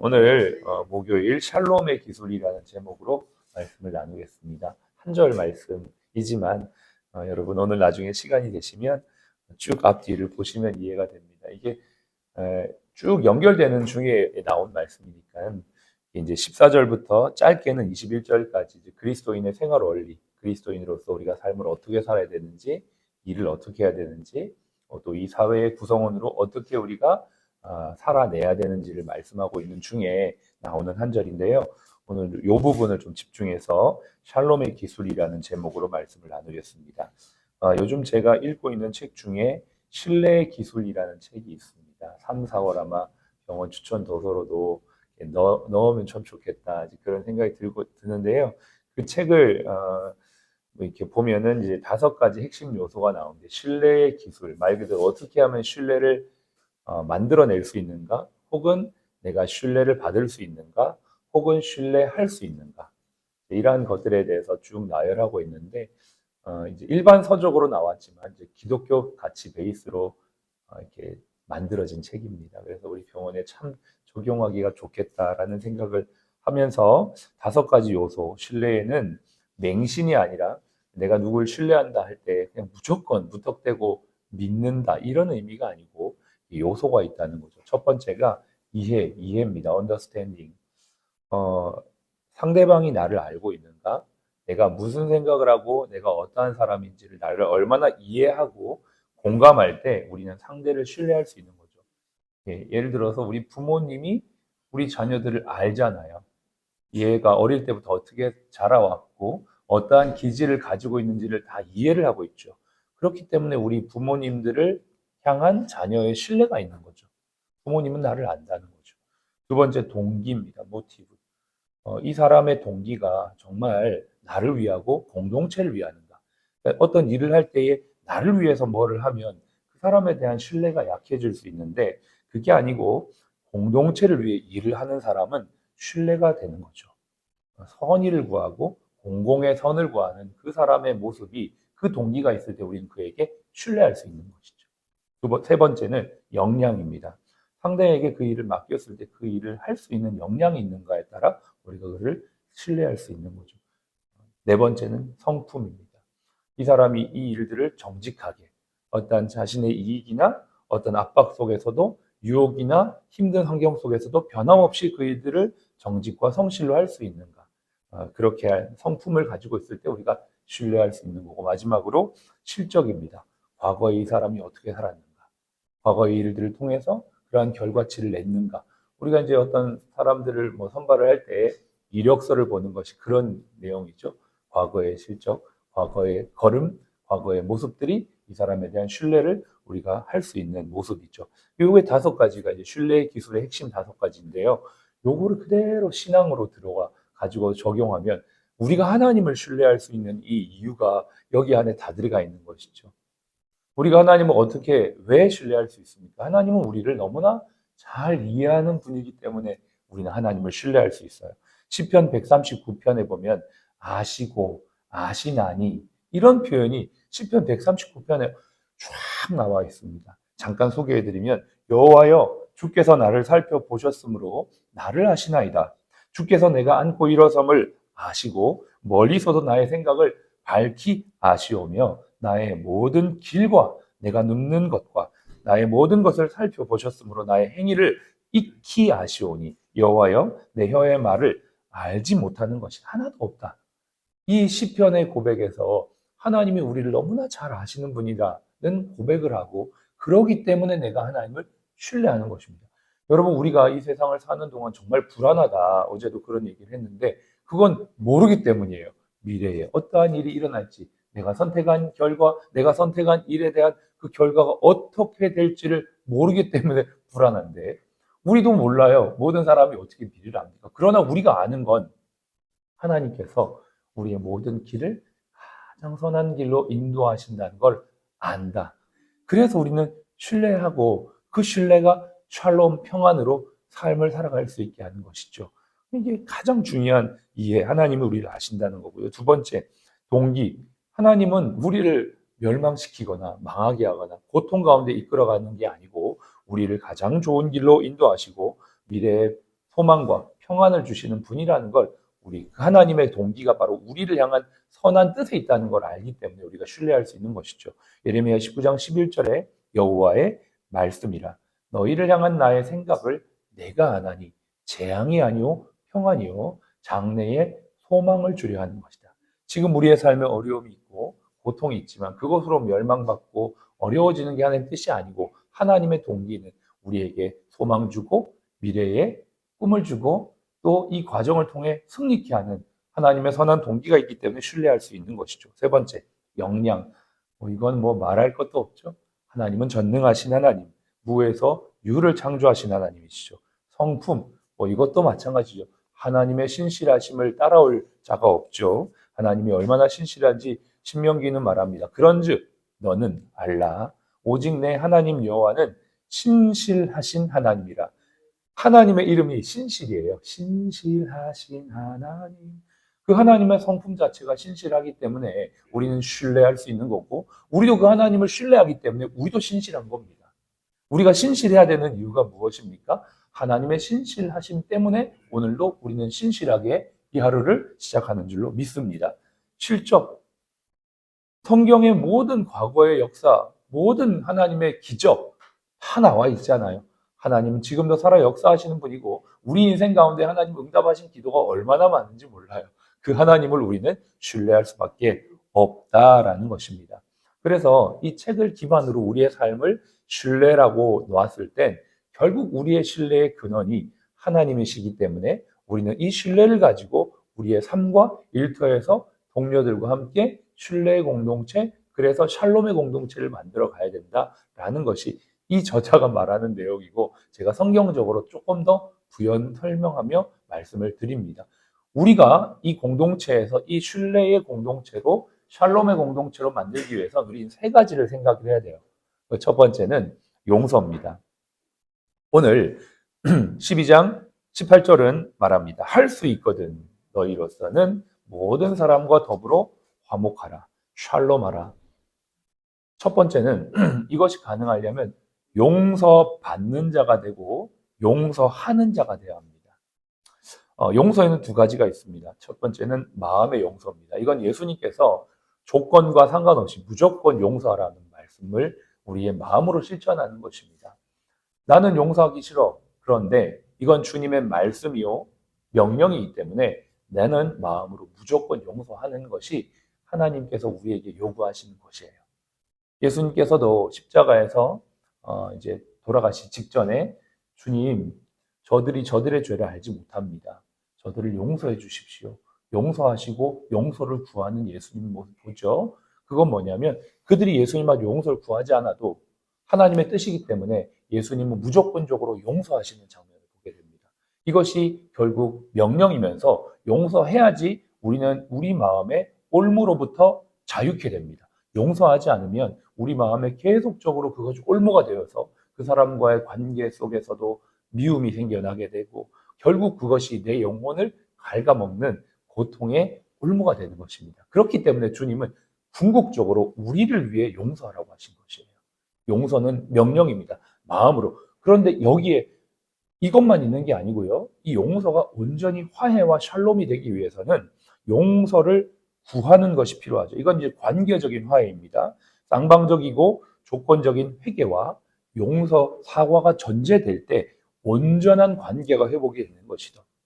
오늘 목요일 샬롬의 기술이라는 제목으로 말씀을 나누겠습니다. 한 절 말씀이지만 여러분 오늘 나중에 시간이 되시면 쭉 앞뒤를 보시면 이해가 됩니다. 이게 쭉 연결되는 중에 나온 말씀이니까 이제 14절부터 짧게는 21절까지 그리스도인의 생활 원리, 그리스도인으로서 우리가 삶을 어떻게 살아야 되는지, 일을 어떻게 해야 되는지, 또 이 사회의 구성원으로 어떻게 우리가 살아내야 되는지를 말씀하고 있는 중에 나오는 한 절인데요. 오늘 이 부분을 좀 집중해서 샬롬의 기술이라는 제목으로 말씀을 나누겠습니다. 요즘 제가 읽고 있는 책 중에 신뢰의 기술이라는 책이 있습니다. 3, 4월 아마 병원 추천 도서로도 넣으면 참 좋겠다 그런 생각이 드는데요. 그 책을 이렇게 보면은 이제 5가지 핵심 요소가 나오는데 신뢰의 기술, 말 그대로 어떻게 하면 신뢰를 만들어낼 수 있는가, 혹은 내가 신뢰를 받을 수 있는가, 혹은 신뢰할 수 있는가, 이러한 것들에 대해서 쭉 나열하고 있는데 이제 일반 서적으로 나왔지만 이제 기독교 가치 베이스로 이렇게 만들어진 책입니다. 그래서 우리 병원에 참 적용하기가 좋겠다라는 생각을 하면서 5가지 요소, 신뢰에는 맹신이 아니라 내가 누굴 신뢰한다 할 때 그냥 무조건 무턱대고 믿는다 이런 의미가 아니고 요소가 있다는 거죠. 첫 번째가 이해입니다. understanding. 상대방이 나를 알고 있는가? 내가 무슨 생각을 하고 내가 어떠한 사람인지를 나를 얼마나 이해하고 공감할 때 우리는 상대를 신뢰할 수 있는 거죠. 예를 들어서 우리 부모님이 우리 자녀들을 알잖아요. 얘가 어릴 때부터 어떻게 자라왔고 어떠한 기질을 가지고 있는지를 다 이해를 하고 있죠. 그렇기 때문에 우리 부모님들을 향한 자녀의 신뢰가 있는 거죠. 부모님은 나를 안다는 거죠. 두 번째 동기입니다. 모티브. 이 사람의 동기가 정말 나를 위하고 공동체를 위하는가. 그러니까 어떤 일을 할 때에 나를 위해서 뭐를 하면 그 사람에 대한 신뢰가 약해질 수 있는데 그게 아니고 공동체를 위해 일을 하는 사람은 신뢰가 되는 거죠. 선의를 구하고 공공의 선을 구하는 그 사람의 모습이 그 동기가 있을 때 우리는 그에게 신뢰할 수 있는 것이죠. 세 번째는 역량입니다. 상대에게 그 일을 맡겼을 때 그 일을 할 수 있는 역량이 있는가에 따라 우리가 그를 신뢰할 수 있는 거죠. 네 번째는 성품입니다. 이 사람이 이 일들을 정직하게 어떤 자신의 이익이나 어떤 압박 속에서도 유혹이나 힘든 환경 속에서도 변함없이 그 일들을 정직과 성실로 할 수 있는가. 그렇게 할 성품을 가지고 있을 때 우리가 신뢰할 수 있는 거고, 마지막으로 실적입니다. 과거에 이 사람이 어떻게 살았는가. 과거의 일들을 통해서 그러한 결과치를 냈는가. 우리가 이제 어떤 사람들을 선발을 할 때 이력서를 보는 것이 그런 내용이죠. 과거의 실적, 과거의 걸음, 과거의 모습들이 이 사람에 대한 신뢰를 우리가 할 수 있는 모습이죠. 요게 5가지가 이제 신뢰의 기술의 핵심 5가지인데요. 요거를 그대로 신앙으로 들어가 가지고 적용하면 우리가 하나님을 신뢰할 수 있는 이 이유가 여기 안에 다 들어가 있는 것이죠. 우리가 하나님을 어떻게, 왜 신뢰할 수 있습니까? 하나님은 우리를 너무나 잘 이해하는 분이기 때문에 우리는 하나님을 신뢰할 수 있어요. 시편 139편에 보면 아시고 아시나니 이런 표현이 시편 139편에 쫙 나와 있습니다. 잠깐 소개해드리면 여호와여 주께서 나를 살펴보셨으므로 나를 아시나이다. 주께서 내가 앉고 일어섬을 아시고 멀리서도 나의 생각을 밝히 아시오며 나의 모든 길과 내가 눕는 것과 나의 모든 것을 살펴보셨으므로 나의 행위를 익히 아시오니 여호와여 내 혀의 말을 알지 못하는 것이 하나도 없다. 이 시편의 고백에서 하나님이 우리를 너무나 잘 아시는 분이라는 고백을 하고 그러기 때문에 내가 하나님을 신뢰하는 것입니다. 여러분 우리가 이 세상을 사는 동안 정말 불안하다. 어제도 그런 얘기를 했는데 그건 모르기 때문이에요. 미래에 어떠한 일이 일어날지 내가 선택한 결과, 내가 선택한 일에 대한 그 결과가 어떻게 될지를 모르기 때문에 불안한데 우리도 몰라요. 모든 사람이 어떻게 미래를 압니까? 그러나 우리가 아는 건 하나님께서 우리의 모든 길을 가장 선한 길로 인도하신다는 걸 안다. 그래서 우리는 신뢰하고 그 신뢰가 샬롬 평안으로 삶을 살아갈 수 있게 하는 것이죠. 이게 가장 중요한 이해, 하나님은 우리를 아신다는 거고요. 두 번째, 동기. 하나님은 우리를 멸망시키거나 망하게 하거나 고통 가운데 이끌어가는 게 아니고 우리를 가장 좋은 길로 인도하시고 미래의 소망과 평안을 주시는 분이라는 걸 우리 하나님의 동기가 바로 우리를 향한 선한 뜻에 있다는 걸 알기 때문에 우리가 신뢰할 수 있는 것이죠. 예레미야 19장 11절에 여호와의 말씀이라 너희를 향한 나의 생각을 내가 아나니 재앙이 아니요 평안이요 장래에 소망을 주려 하는 것이다. 지금 우리의 삶에 어려움이 있고 고통이 있지만 그것으로 멸망받고 어려워지는 게 하나님의 뜻이 아니고 하나님의 동기는 우리에게 소망 주고 미래에 꿈을 주고 또 이 과정을 통해 승리케 하는 하나님의 선한 동기가 있기 때문에 신뢰할 수 있는 것이죠. 세 번째, 역량. 이건 말할 것도 없죠. 하나님은 전능하신 하나님, 무에서 유를 창조하신 하나님이시죠. 성품, 이것도 마찬가지죠. 하나님의 신실하심을 따라올 자가 없죠. 하나님이 얼마나 신실한지 신명기는 말합니다. 그런즉 너는 알라 오직 내 하나님 여호와는 신실하신 하나님이라. 하나님의 이름이 신실이에요. 신실하신 하나님. 그 하나님의 성품 자체가 신실하기 때문에 우리는 신뢰할 수 있는 거고 우리도 그 하나님을 신뢰하기 때문에 우리도 신실한 겁니다. 우리가 신실해야 되는 이유가 무엇입니까? 하나님의 신실하심 때문에 오늘도 우리는 신실하게 이 하루를 시작하는 줄로 믿습니다. 실적, 성경의 모든 과거의 역사, 모든 하나님의 기적 다 나와 있잖아요. 하나님은 지금도 살아 역사하시는 분이고 우리 인생 가운데 하나님 응답하신 기도가 얼마나 많은지 몰라요. 그 하나님을 우리는 신뢰할 수밖에 없다라는 것입니다. 그래서 이 책을 기반으로 우리의 삶을 신뢰라고 놓았을 땐 결국 우리의 신뢰의 근원이 하나님이시기 때문에 우리는 이 신뢰를 가지고 우리의 삶과 일터에서 동료들과 함께 신뢰의 공동체, 그래서 샬롬의 공동체를 만들어 가야 된다라는 것이 이 저자가 말하는 내용이고 제가 성경적으로 조금 더 부연 설명하며 말씀을 드립니다. 우리가 이 공동체에서 이 신뢰의 공동체로 샬롬의 공동체로 만들기 위해서 우리는 세 가지를 생각을 해야 돼요. 첫 번째는 용서입니다. 오늘 12장 18절은 말합니다. 할 수 있거든 너희로서는 모든 사람과 더불어 화목하라, 샬롬하라. 첫 번째는 이것이 가능하려면 용서받는 자가 되고 용서하는 자가 되어야 합니다. 용서에는 두 가지가 있습니다. 첫 번째는 마음의 용서입니다. 이건 예수님께서 조건과 상관없이 무조건 용서하라는 말씀을 우리의 마음으로 실천하는 것입니다. 나는 용서하기 싫어. 그런데 이건 주님의 말씀이요 명령이기 때문에 나는 마음으로 무조건 용서하는 것이 하나님께서 우리에게 요구하시는 것이에요. 예수님께서도 십자가에서 이제 돌아가시 직전에 주님, 저들이 저들의 죄를 알지 못합니다. 저들을 용서해 주십시오. 용서하시고 용서를 구하는 예수님 모습 보죠. 그건 뭐냐면 그들이 예수님한테 용서를 구하지 않아도 하나님의 뜻이기 때문에 예수님은 무조건적으로 용서하시는 장면을 보게 됩니다. 이것이 결국 명령이면서 용서해야지 우리는 우리 마음의 올무로부터 자유케 됩니다. 용서하지 않으면 우리 마음에 계속적으로 그것이 올무가 되어서 그 사람과의 관계 속에서도 미움이 생겨나게 되고 결국 그것이 내 영혼을 갉아먹는 고통의 올무가 되는 것입니다. 그렇기 때문에 주님은 궁극적으로 우리를 위해 용서하라고 하신 것이에요. 용서는 명령입니다. 마음으로. 그런데 여기에 이것만 있는 게 아니고요. 이 용서가 온전히 화해와 샬롬이 되기 위해서는 용서를 구하는 것이 필요하죠. 이건 이제 관계적인 화해입니다. 쌍방적이고 조건적인 회개와 용서, 사과가 전제될 때 온전한 관계가 회복이 되는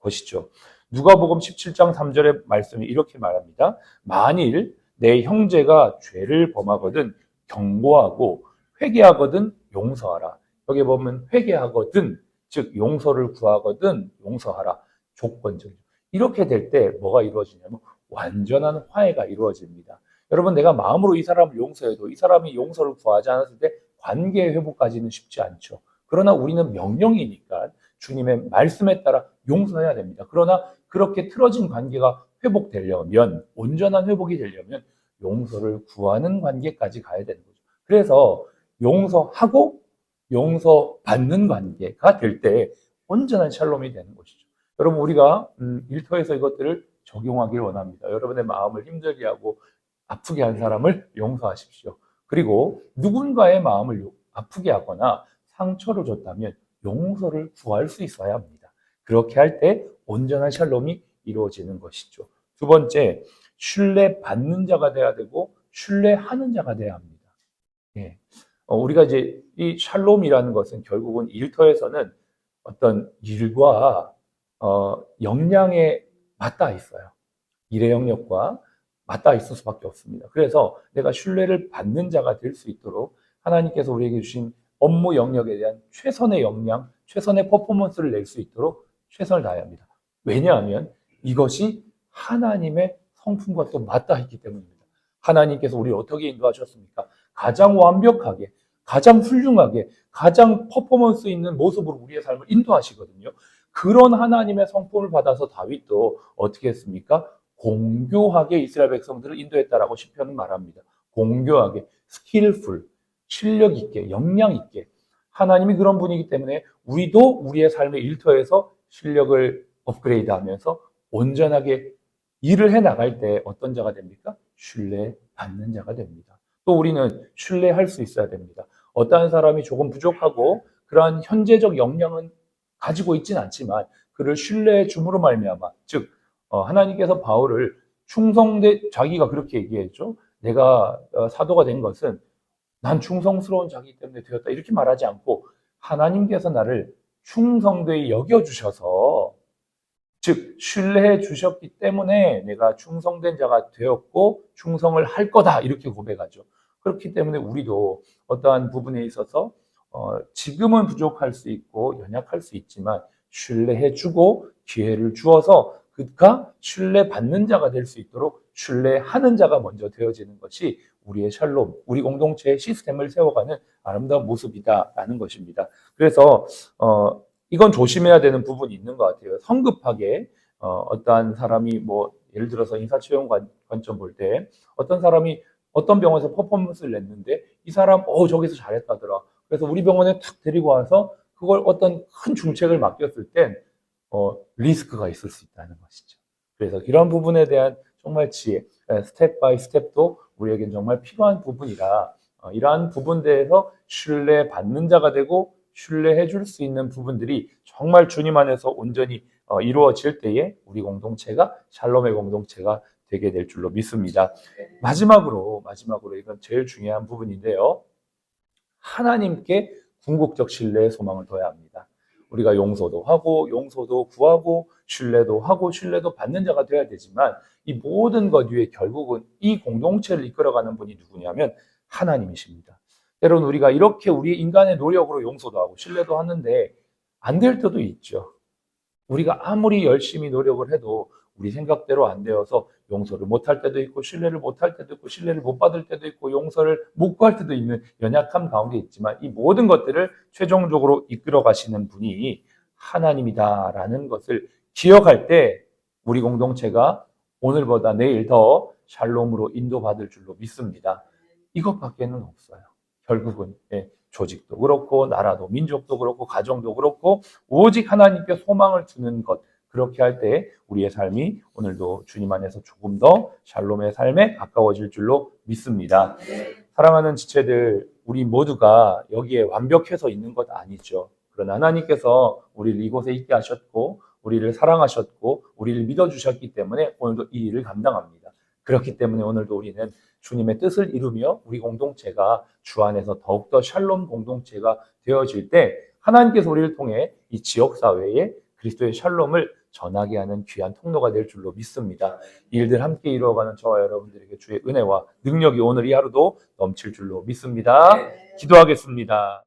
것이죠. 누가복음 17장 3절의 말씀이 이렇게 말합니다. 만일 내 형제가 죄를 범하거든 경고하고 회개하거든 용서하라. 여기 보면 회개하거든, 즉 용서를 구하거든 용서하라. 조건적이죠. 이렇게 될 때 뭐가 이루어지냐면 완전한 화해가 이루어집니다. 여러분, 내가 마음으로 이 사람을 용서해도 이 사람이 용서를 구하지 않았을 때 관계 회복까지는 쉽지 않죠. 그러나 우리는 명령이니까 주님의 말씀에 따라 용서해야 됩니다. 그러나 그렇게 틀어진 관계가 회복되려면, 온전한 회복이 되려면 용서를 구하는 관계까지 가야 되는 거죠. 그래서 용서하고 용서받는 관계가 될 때 온전한 샬롬이 되는 것이죠. 여러분, 우리가 일터에서 이것들을 적용하길 원합니다. 여러분의 마음을 힘들게 하고 아프게 한 사람을 용서하십시오. 그리고 누군가의 마음을 아프게 하거나 상처를 줬다면 용서를 구할 수 있어야 합니다. 그렇게 할 때 온전한 샬롬이 이루어지는 것이죠. 두 번째, 신뢰받는 자가 돼야 되고 신뢰하는 자가 돼야 합니다. 예. 우리가 이제 이 샬롬이라는 것은 결국은 일터에서는 어떤 일과 역량에 맞닿아 있어요. 일의 영역과 맞닿아 있을 수밖에 없습니다. 그래서 내가 신뢰를 받는 자가 될 수 있도록 하나님께서 우리에게 주신 업무 영역에 대한 최선의 역량, 최선의 퍼포먼스를 낼 수 있도록 최선을 다해야 합니다. 왜냐하면 이것이 하나님의 성품과 또 맞닿아 있기 때문입니다. 하나님께서 우리를 어떻게 인도하셨습니까? 가장 완벽하게, 가장 훌륭하게, 가장 퍼포먼스 있는 모습으로 우리의 삶을 인도하시거든요. 그런 하나님의 성품을 받아서 다윗도 어떻게 했습니까? 공교하게 이스라엘 백성들을 인도했다라고 시편은 말합니다. 공교하게, 스킬풀, 실력 있게, 역량 있게. 하나님이 그런 분이기 때문에 우리도 우리의 삶의 일터에서 실력을 업그레이드하면서 온전하게 일을 해 나갈 때 어떤 자가 됩니까? 신뢰받는 자가 됩니다. 또 우리는 신뢰할 수 있어야 됩니다. 어떠한 사람이 조금 부족하고 그러한 현재적 역량은 가지고 있지는 않지만 그를 신뢰해 줌으로 말미암아, 즉 하나님께서 바울을 충성돼, 자기가 그렇게 얘기했죠. 내가 사도가 된 것은 난 충성스러운 자기 때문에 되었다, 이렇게 말하지 않고 하나님께서 나를 충성되이 여겨주셔서, 즉 신뢰해 주셨기 때문에 내가 충성된 자가 되었고 충성을 할 거다, 이렇게 고백하죠. 그렇기 때문에 우리도 어떠한 부분에 있어서 지금은 부족할 수 있고 연약할 수 있지만 신뢰해 주고 기회를 주어서 그가 신뢰받는 자가 될 수 있도록 신뢰하는 자가 먼저 되어지는 것이 우리의 샬롬, 우리 공동체의 시스템을 세워가는 아름다운 모습이다라는 것입니다. 그래서 이건 조심해야 되는 부분이 있는 것 같아요. 성급하게 어떠한 사람이 뭐 예를 들어서 인사채용 관점 볼 때 어떤 사람이 어떤 병원에서 퍼포먼스를 냈는데 이 사람 저기서 잘했다더라. 그래서 우리 병원에 탁 데리고 와서 그걸 어떤 큰 중책을 맡겼을 땐 리스크가 있을 수 있다는 것이죠. 그래서 이런 부분에 대한 정말 지혜, 스텝 바이 스텝도 우리에겐 정말 필요한 부분이라 이러한 부분대에서 신뢰받는 자가 되고 신뢰해 줄 수 있는 부분들이 정말 주님 안에서 온전히 이루어질 때에 우리 공동체가 샬롬의 공동체가 되게 될 줄로 믿습니다. 마지막으로 이건 제일 중요한 부분인데요. 하나님께 궁극적 신뢰의 소망을 둬야 합니다. 우리가 용서도 하고 용서도 구하고 신뢰도 하고 신뢰도 받는 자가 돼야 되지만 이 모든 것 위에 결국은 이 공동체를 이끌어가는 분이 누구냐면 하나님이십니다. 때로는 우리가 이렇게 우리 인간의 노력으로 용서도 하고 신뢰도 하는데 안 될 때도 있죠. 우리가 아무리 열심히 노력을 해도 우리 생각대로 안 되어서 용서를 못할 때도 있고 신뢰를 못할 때도 있고 신뢰를 못 받을 때도 있고 용서를 못 구할 때도 있는 연약함 가운데 있지만 이 모든 것들을 최종적으로 이끌어 가시는 분이 하나님이다라는 것을 기억할 때 우리 공동체가 오늘보다 내일 더 샬롬으로 인도받을 줄로 믿습니다. 이것밖에는 없어요. 결국은 조직도 그렇고 나라도 민족도 그렇고 가정도 그렇고 오직 하나님께 소망을 두는 것, 그렇게 할 때 우리의 삶이 오늘도 주님 안에서 조금 더 샬롬의 삶에 가까워질 줄로 믿습니다. 사랑하는 지체들, 우리 모두가 여기에 완벽해서 있는 것 아니죠. 그러나 하나님께서 우리를 이곳에 있게 하셨고 우리를 사랑하셨고 우리를 믿어주셨기 때문에 오늘도 이 일을 감당합니다. 그렇기 때문에 오늘도 우리는 주님의 뜻을 이루며 우리 공동체가 주 안에서 더욱더 샬롬 공동체가 되어질 때 하나님께서 우리를 통해 이 지역사회에 그리스도의 샬롬을 전하게 하는 귀한 통로가 될 줄로 믿습니다. 이 일들 함께 이루어가는 저와 여러분들에게 주의 은혜와 능력이 오늘 이 하루도 넘칠 줄로 믿습니다. 기도하겠습니다.